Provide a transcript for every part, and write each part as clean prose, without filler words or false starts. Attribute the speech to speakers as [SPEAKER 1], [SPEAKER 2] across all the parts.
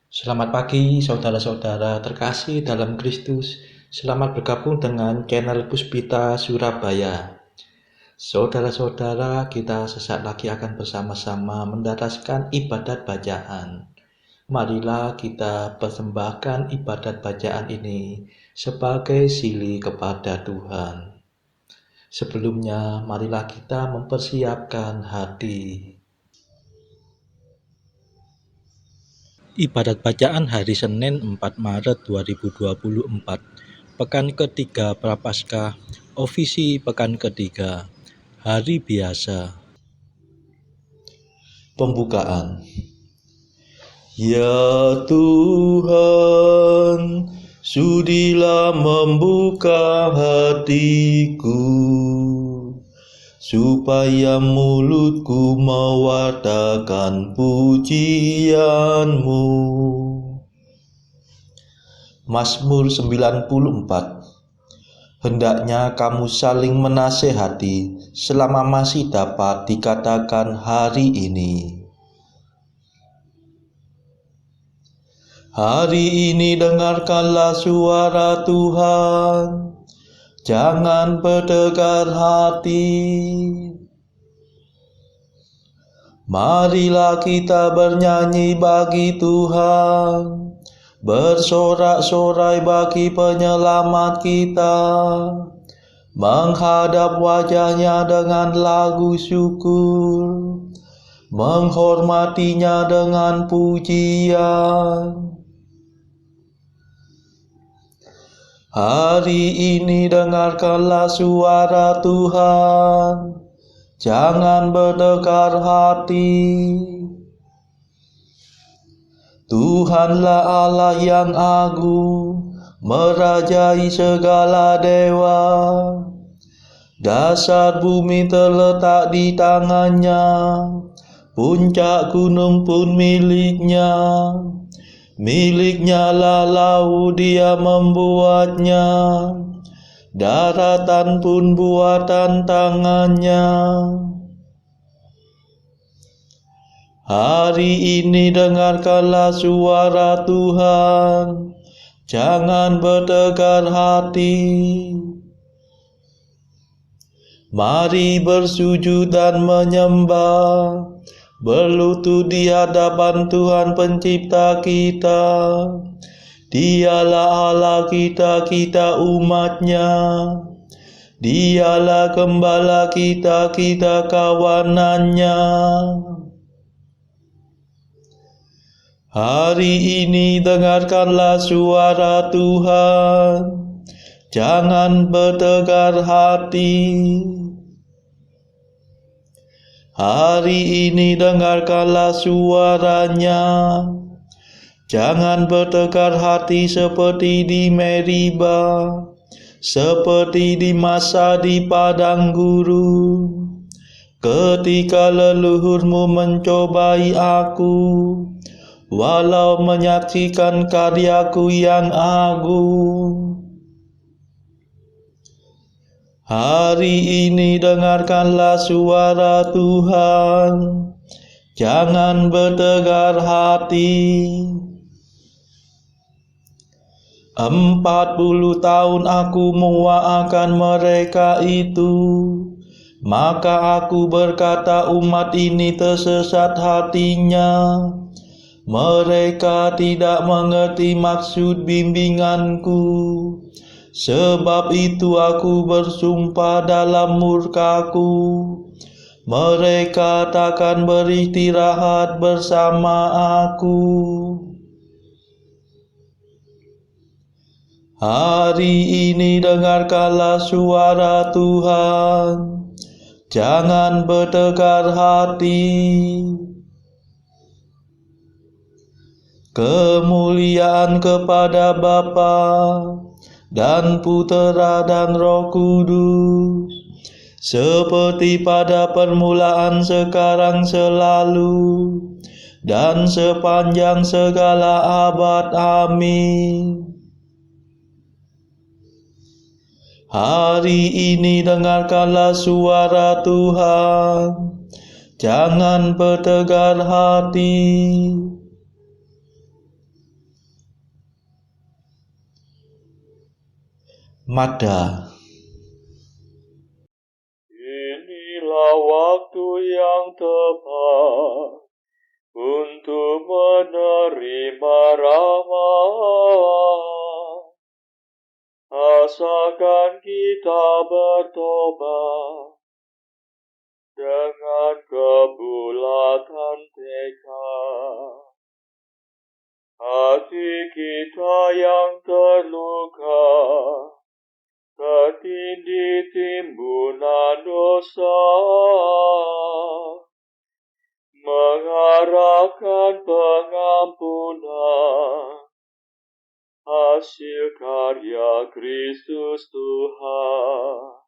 [SPEAKER 1] Selamat pagi saudara-saudara terkasih dalam Kristus. Selamat bergabung dengan channel Puspita Surabaya. Saudara-saudara, kita sesaat lagi akan bersama-sama mendaraskan ibadat bacaan. Marilah kita persembahkan ibadat bacaan ini sebagai sili kepada Tuhan. Sebelumnya, marilah kita mempersiapkan hati. Ibadat bacaan hari Senin 4 Maret 2024, Pekan ketiga Prapaskah, Ofisi Pekan ketiga, Hari Biasa. Pembukaan. Ya Tuhan, sudilah membuka hatiku, supaya mulutku mewartakan pujian-Mu. Mazmur 94. Hendaknya kamu saling menasehati selama masih dapat dikatakan hari ini. Hari ini dengarkanlah suara Tuhan, jangan bertegar hati. Marilah kita bernyanyi bagi Tuhan, bersorak-sorai bagi penyelamat kita, menghadap wajahnya dengan lagu syukur, menghormatinya dengan pujian. Hari ini dengarkanlah suara Tuhan, jangan berdegar hati. Tuhanlah Allah yang agung, merajai segala dewa. Dasar bumi terletak di tangannya, puncak gunung pun miliknya. Miliknya lah laut, dia membuatnya, daratan pun buatan tangannya. Hari ini dengarkanlah suara Tuhan, jangan bertegar hati. Mari bersujud dan menyembah, berlutut di hadapan Tuhan pencipta kita. Dialah Allah kita, kita umatnya. Dialah gembala kita, kita kawanannya. Hari ini dengarkanlah suara Tuhan, jangan bertegar hati. Hari ini dengarkanlah suaranya, jangan bertegar hati seperti di Meriba, seperti di masa di padang gurun, ketika leluhurmu mencobai aku, walau menyaksikan karyaku yang agung. Hari ini dengarkanlah suara Tuhan, jangan bertegar hati. 40 tahun aku mendoakan mereka itu, maka aku berkata umat ini tersesat hatinya. Mereka tidak mengerti maksud bimbinganku. Sebab itu aku bersumpah dalam murkaku, mereka takkan beristirahat bersama aku. Hari ini dengarkanlah suara Tuhan, jangan bertegar hati. Kemuliaan kepada Bapa dan Putera dan Roh Kudus, seperti pada permulaan, sekarang, selalu, dan sepanjang segala abad. Amin. Hari ini dengarkanlah suara Tuhan, jangan bertegar hati. Mada.
[SPEAKER 2] Inilah waktu yang tepat untuk menerima rahmat. Asalkan kita bertobat dengan kebulatan tekad. Hati kita yang terluka, tertindih timbunan dosa, mengharapkan pengampunan, hasil karya Kristus Tuhan.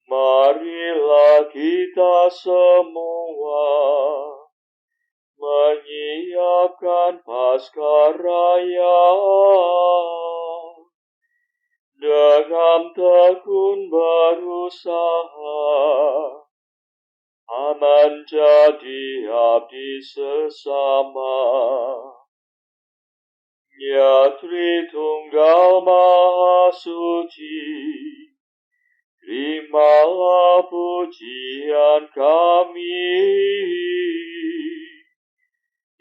[SPEAKER 2] Marilah kita semua menyiapkan Paskah Raya dengan tekun berusaha menjadi abdi sesama. Ya Tritunggal Maha Suci, terimalah pujian kami.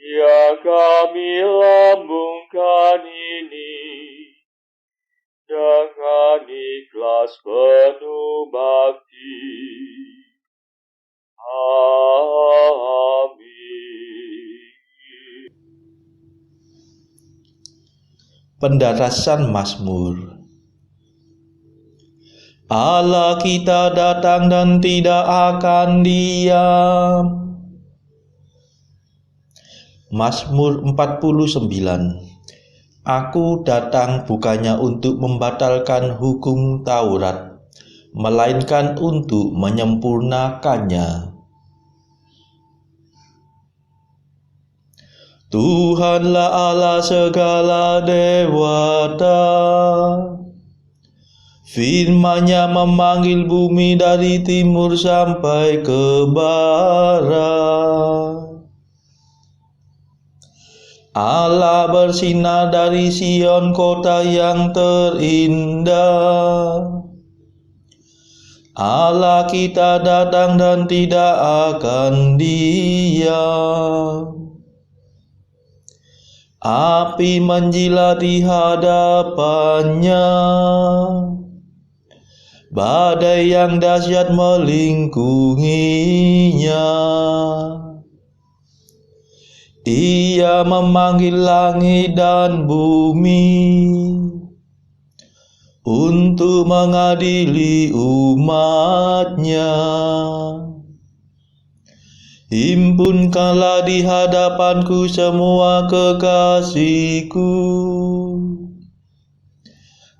[SPEAKER 2] Ya kami lambungkan ini dengan ikhlas penuh bakti. Amin.
[SPEAKER 1] Pendarasan Mazmur. Allah kita datang dan tidak akan diam. Mazmur 49. Aku datang bukannya untuk membatalkan hukum Taurat, melainkan untuk menyempurnakannya. Tuhanlah Allah segala dewata, firman-Nya memanggil bumi dari timur sampai ke barat. Allah bersinar dari Sion, kota yang terindah. Allah kita datang dan tidak akan diam. Api menjilat di hadapannya, badai yang dahsyat melingkunginya. Ia memanggil langit dan bumi untuk mengadili umat-Nya. Himpunkanlah di hadapanku semua kekasihku,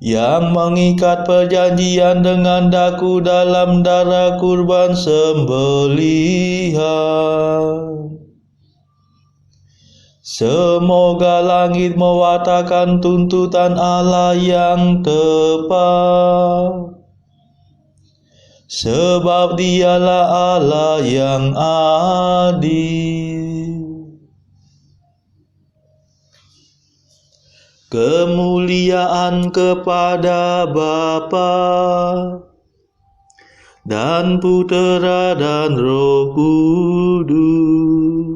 [SPEAKER 1] yang mengikat perjanjian dengan daku dalam darah kurban sembelihan. Semoga langit mewartakan tuntutan Allah yang tepat, sebab Dialah Allah yang adil. Kemuliaan kepada Bapa dan Putera dan Roh Kudus,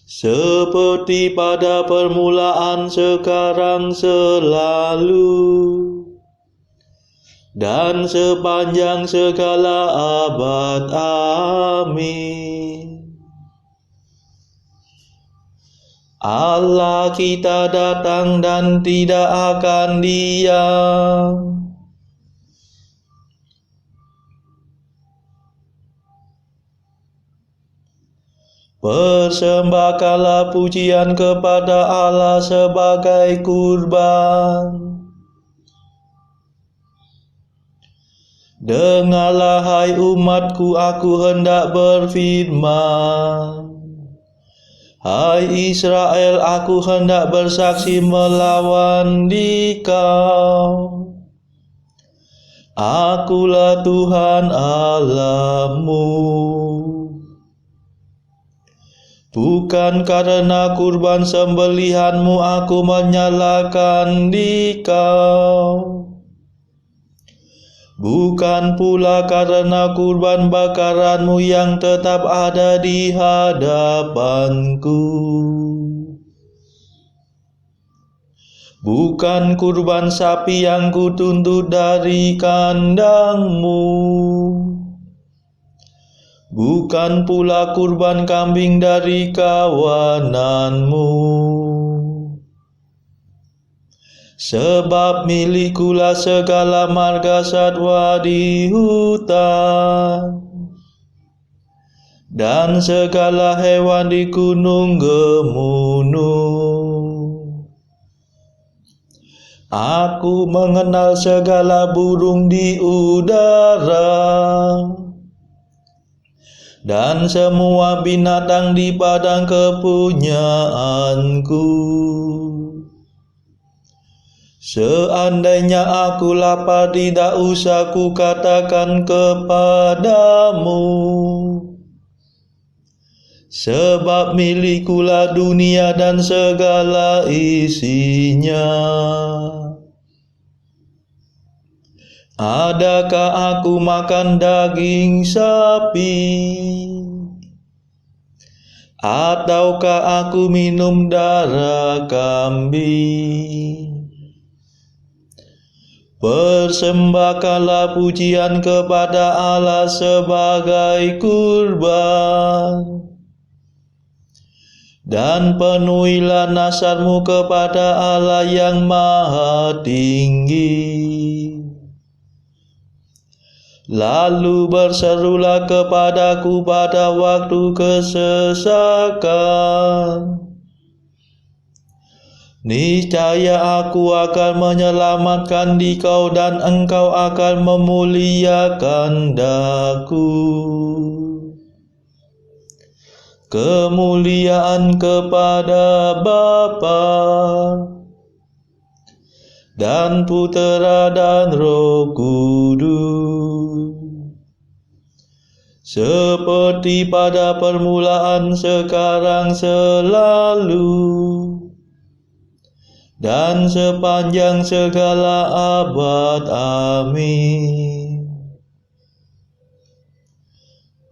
[SPEAKER 1] seperti pada permulaan, sekarang, selalu, dan sepanjang segala abad. Amin. Allah kita datang dan tidak akan diam. Persembahkanlah pujian kepada Allah sebagai kurban. Dengarlah hai umatku, aku hendak berfirman. Hai Israel, aku hendak bersaksi melawan dikau. Akulah Tuhan Allahmu. Bukan karena kurban sembelihanmu aku menyalahkan dikau. Bukan pula karena kurban bakaranmu yang tetap ada di hadapanku. Bukan kurban sapi yang kutuntut dari kandangmu. Bukan pula kurban kambing dari kawananmu. Sebab milikulah segala marga satwa di hutan dan segala hewan di gunung gemunung. Aku mengenal segala burung di udara dan semua binatang di padang kepunyaanku. Seandainya aku lapar, tidak usah ku katakan kepadamu, sebab milikulah dunia dan segala isinya. Adakah aku makan daging sapi? Ataukah aku minum darah kambing? Persembahkanlah pujian kepada Allah sebagai kurban, dan penuhilah nazarmu kepada Allah yang Maha Tinggi. Lalu berserulah kepadaku pada waktu kesesakan. Niscaya aku akan menyelamatkan dikau dan engkau akan memuliakan daku. Kemuliaan kepada Bapa dan Putera dan Roh Kudus, seperti pada permulaan, sekarang, selalu, dan sepanjang segala abad. Amin.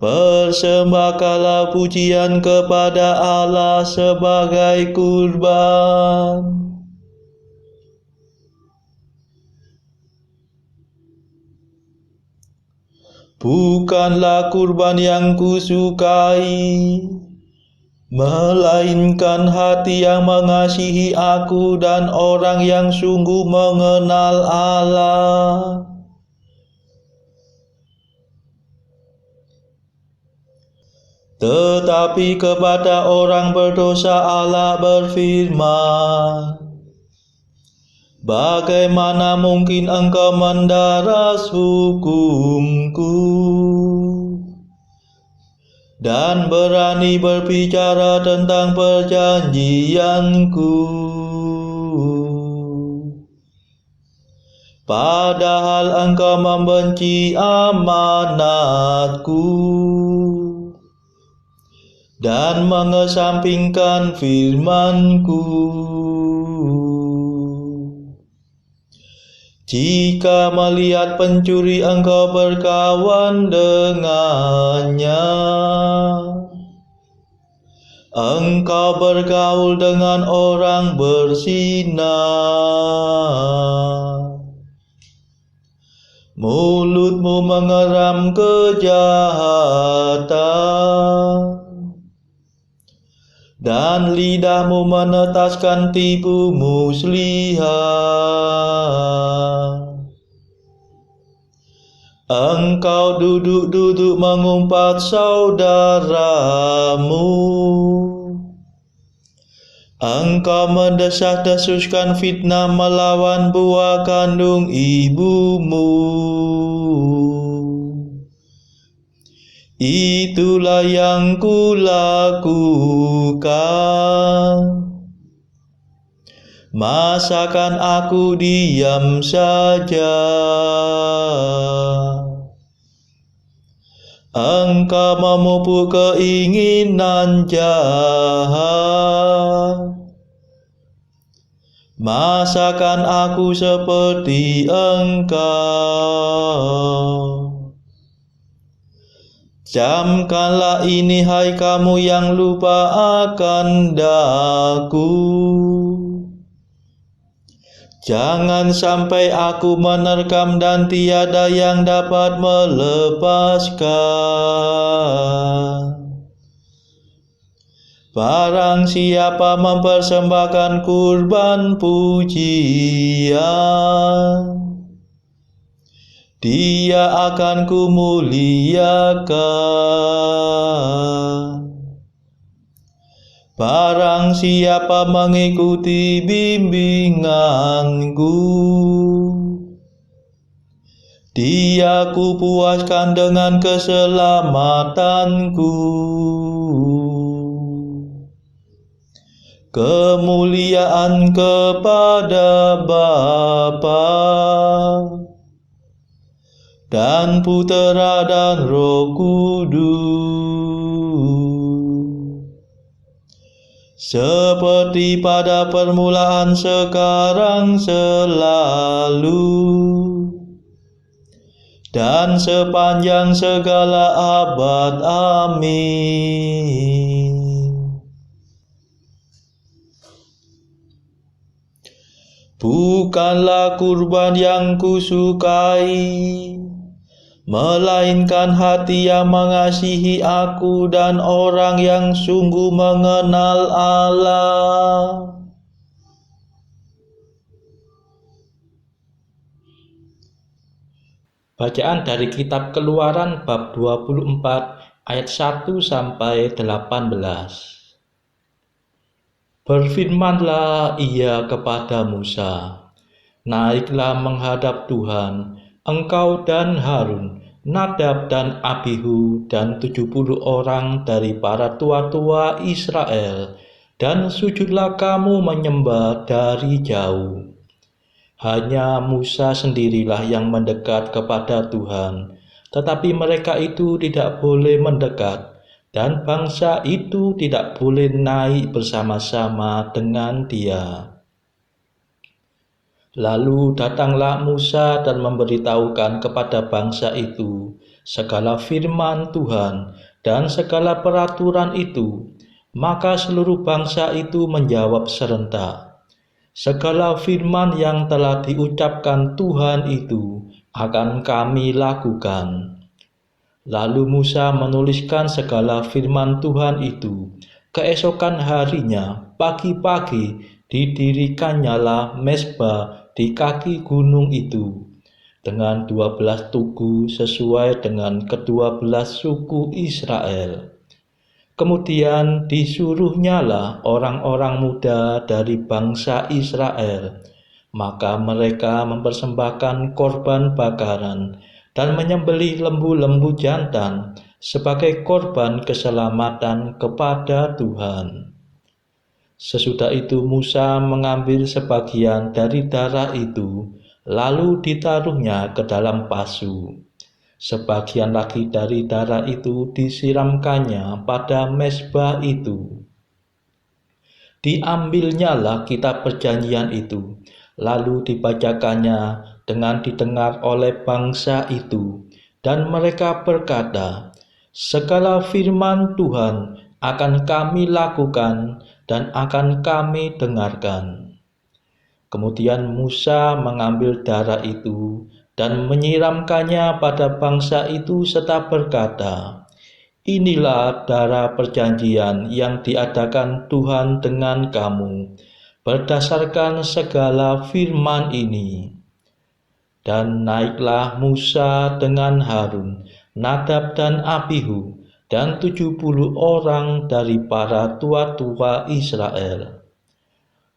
[SPEAKER 1] Persembahkanlah pujian kepada Allah sebagai kurban. Bukanlah kurban yang kusukai, melainkan hati yang mengasihi aku dan orang yang sungguh mengenal Allah. Tetapi kepada orang berdosa Allah berfirman, bagaimana mungkin engkau mendaras hukumku dan berani berbicara tentang perjanjianku, padahal engkau membenci amanatku dan mengesampingkan firman-Ku. Jika melihat pencuri engkau berkawan dengannya, engkau bergaul dengan orang berzina. Mulutmu mengeram kejahatan, dan lidahmu menetaskan tipu muslihat. Engkau duduk-duduk mengumpat saudaramu. Engkau mendesas-desuskan fitnah melawan buah kandung ibumu. Itulah yang kulakukan. Masakan aku diam saja? Engkau memupuk keinginan jahat. Masakan aku seperti Engkau. Camkanlah ini, hai kamu yang lupa akan daku. Jangan sampai aku menerkam dan tiada yang dapat melepaskan. Barang siapa mempersembahkan kurban pujian, dia akan kumuliakan. Barang siapa mengikuti bimbinganku, dia kupuaskan dengan keselamatanku. Kemuliaan kepada Bapa dan Putera dan Roh Kudus, seperti pada permulaan, sekarang, selalu, dan sepanjang segala abad. Amin. Bukanlah kurban yang kusukai, melainkan hati yang mengasihi aku dan orang yang sungguh mengenal Allah. Bacaan dari kitab Keluaran bab 24 ayat 1 sampai 18. Berfirmanlah ia kepada Musa, naiklah menghadap Tuhan, engkau dan Harun, Nadab dan Abihu, dan 70 orang dari para tua-tua Israel, dan sujudlah kamu menyembah dari jauh. Hanya Musa sendirilah yang mendekat kepada Tuhan, tetapi mereka itu tidak boleh mendekat, dan bangsa itu tidak boleh naik bersama-sama dengan dia. Lalu datanglah Musa dan memberitahukan kepada bangsa itu segala firman Tuhan dan segala peraturan itu. Maka seluruh bangsa itu menjawab serentak, segala firman yang telah diucapkan Tuhan itu akan kami lakukan. Lalu Musa menuliskan segala firman Tuhan itu. Keesokan harinya, pagi-pagi, didirikannya mezbah di kaki gunung itu, dengan 12 tugu sesuai dengan ke-12 suku Israel. Kemudian disuruhnyalah orang-orang muda dari bangsa Israel, maka mereka mempersembahkan korban bakaran dan menyembelih lembu-lembu jantan sebagai korban keselamatan kepada Tuhan. Sesudah itu Musa mengambil sebagian dari darah itu, lalu ditaruhnya ke dalam pasu. Sebagian lagi dari darah itu disiramkannya pada mezbah itu. Diambilnyalah kitab perjanjian itu, lalu dibacakannya dengan didengar oleh bangsa itu, dan mereka berkata, segala firman Tuhan akan kami lakukan dan akan kami dengarkan. Kemudian Musa mengambil darah itu dan menyiramkannya pada bangsa itu serta berkata, inilah darah perjanjian yang diadakan Tuhan dengan kamu, berdasarkan segala firman ini. Dan naiklah Musa dengan Harun, Nadab dan Abihu, dan 70 orang dari para tua-tua Israel.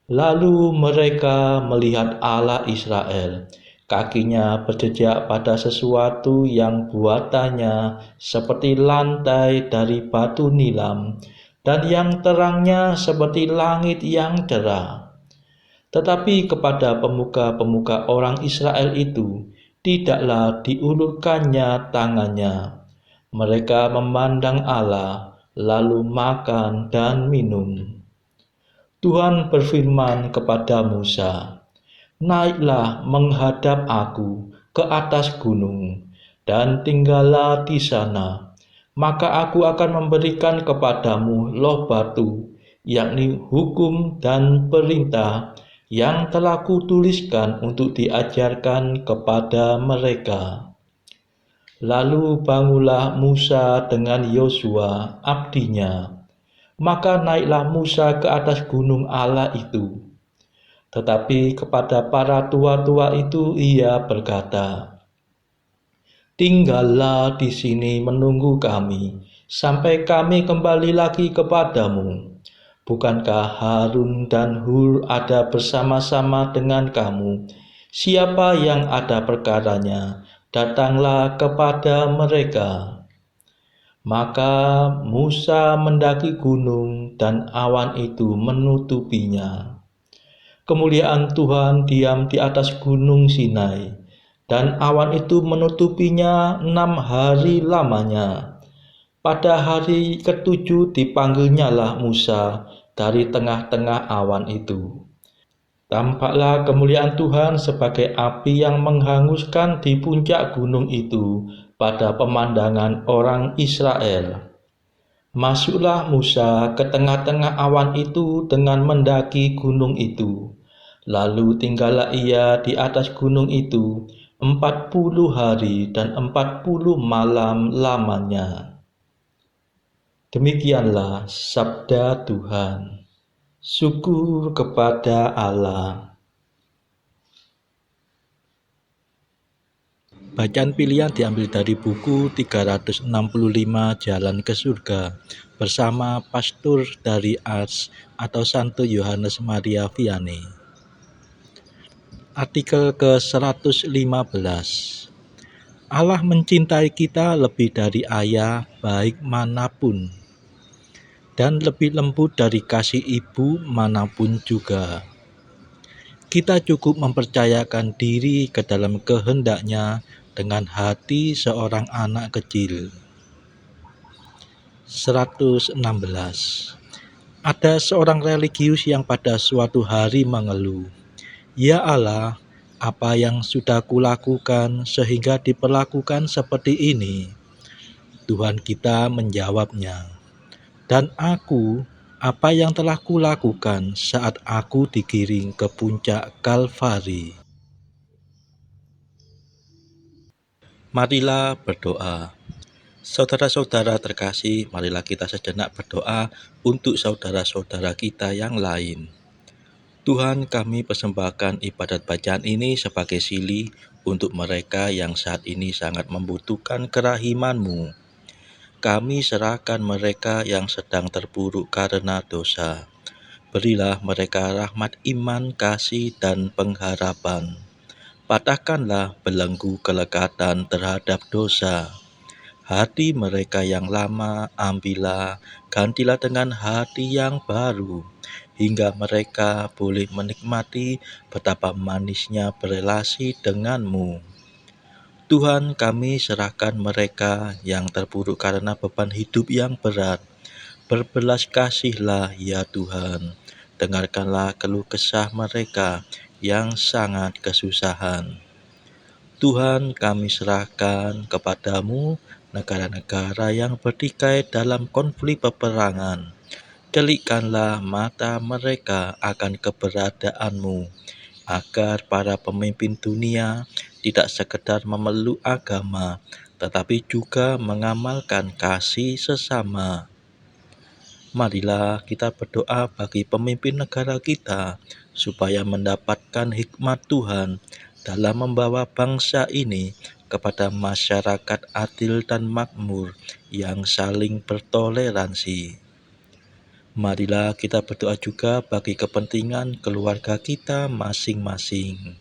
[SPEAKER 1] Lalu mereka melihat Allah Israel, kakinya berjejak pada sesuatu yang buatannya seperti lantai dari batu nilam, dan yang terangnya seperti langit yang cerah. Tetapi kepada pemuka-pemuka orang Israel itu tidaklah diulurkannya tangannya, Mereka memandang Allah, lalu makan dan minum. Tuhan berfirman kepada Musa, "Naiklah menghadap aku ke atas gunung, dan tinggallah di sana. Maka aku akan memberikan kepadamu loh batu, yakni hukum dan perintah yang telah kutuliskan untuk diajarkan kepada mereka." Lalu bangunlah Musa dengan Yosua, abdinya. Maka naiklah Musa ke atas gunung Allah itu. Tetapi kepada para tua-tua itu ia berkata, "Tinggallah di sini menunggu kami, sampai kami kembali lagi kepadamu. Bukankah Harun dan Hur ada bersama-sama dengan kamu? Siapa yang ada perkaranya, datanglah kepada mereka." Maka Musa mendaki gunung dan awan itu menutupinya. Kemuliaan Tuhan diam di atas gunung Sinai, dan awan itu menutupinya 6 hari lamanya. Pada hari ketujuh dipanggilnyalah Musa dari tengah-tengah awan itu. Tampaklah kemuliaan Tuhan sebagai api yang menghanguskan di puncak gunung itu pada pemandangan orang Israel. Masuklah Musa ke tengah-tengah awan itu dengan mendaki gunung itu. Lalu tinggallah ia di atas gunung itu 40 hari dan 40 malam lamanya. Demikianlah sabda Tuhan. Syukur kepada Allah. Bacaan pilihan diambil dari buku 365 Jalan ke Surga bersama pastor dari Ars atau Santo Yohanes Maria Vianney. Artikel ke-115. Allah mencintai kita lebih dari ayah baik manapun, dan lebih lembut dari kasih ibu manapun juga. Kita cukup mempercayakan diri ke dalam kehendaknya dengan hati seorang anak kecil. 116. Ada seorang religius yang pada suatu hari mengeluh, "Ya Allah, apa yang sudah kulakukan sehingga diperlakukan seperti ini?" Tuhan kita menjawabnya, "Dan aku, apa yang telah kulakukan saat aku digiring ke puncak Kalvari?" Marilah berdoa. Saudara-saudara terkasih, marilah kita sejenak berdoa untuk saudara-saudara kita yang lain. Tuhan, kami persembahkan ibadat bacaan ini sebagai sili untuk mereka yang saat ini sangat membutuhkan kerahiman-Mu. Kami serahkan mereka yang sedang terpuruk karena dosa. Berilah mereka rahmat iman, kasih, dan pengharapan. Patahkanlah belenggu kelekatan terhadap dosa. Hati mereka yang lama ambillah, gantilah dengan hati yang baru, hingga mereka boleh menikmati betapa manisnya berelasi denganmu. Tuhan, kami serahkan mereka yang terpuruk karena beban hidup yang berat. Berbelas kasihlah ya Tuhan, dengarkanlah keluh kesah mereka yang sangat kesusahan. Tuhan, kami serahkan kepadamu negara-negara yang bertikai dalam konflik peperangan. Celikkanlah mata mereka akan keberadaanmu, agar para pemimpin dunia tidak sekedar memeluk agama, tetapi juga mengamalkan kasih sesama. Marilah kita berdoa bagi pemimpin negara kita, supaya mendapatkan hikmat Tuhan dalam membawa bangsa ini kepada masyarakat adil dan makmur yang saling bertoleransi. Marilah kita berdoa juga bagi kepentingan keluarga kita masing-masing.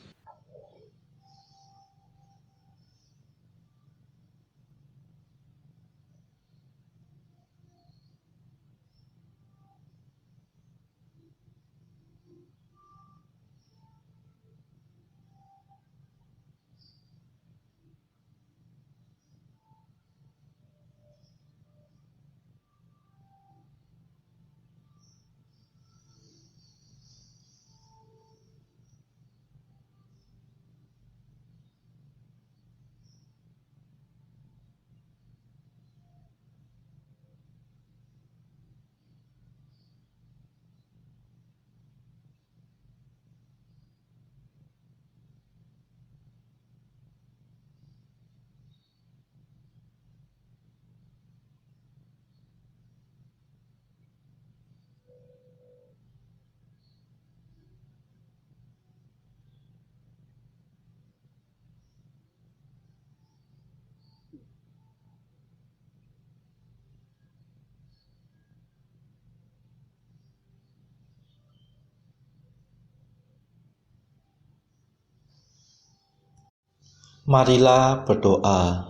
[SPEAKER 1] Marilah berdoa.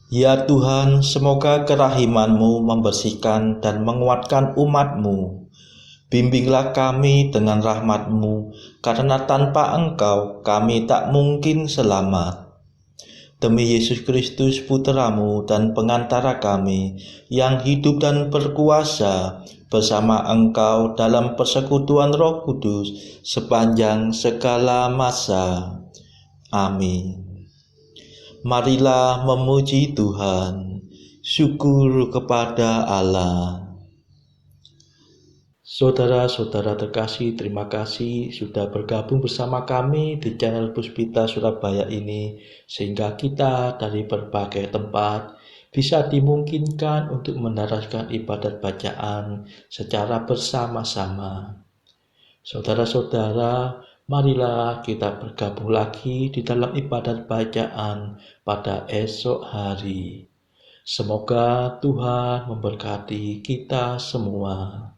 [SPEAKER 1] Ya Tuhan, semoga kerahiman-Mu membersihkan dan menguatkan umat-Mu. Bimbinglah kami dengan rahmat-Mu, karena tanpa Engkau kami tak mungkin selamat. Demi Yesus Kristus Putra-Mu dan pengantara kami, yang hidup dan berkuasa bersama Engkau dalam persekutuan Roh Kudus sepanjang segala masa. Amin. Marilah memuji Tuhan. Syukur kepada Allah. Saudara-saudara terkasih, terima kasih sudah bergabung bersama kami di channel Puspita Surabaya ini, sehingga kita dari berbagai tempat bisa dimungkinkan untuk mendaraskan ibadat bacaan secara bersama-sama. Saudara-saudara, marilah kita bergabung lagi di dalam ibadat bacaan pada esok hari. Semoga Tuhan memberkati kita semua.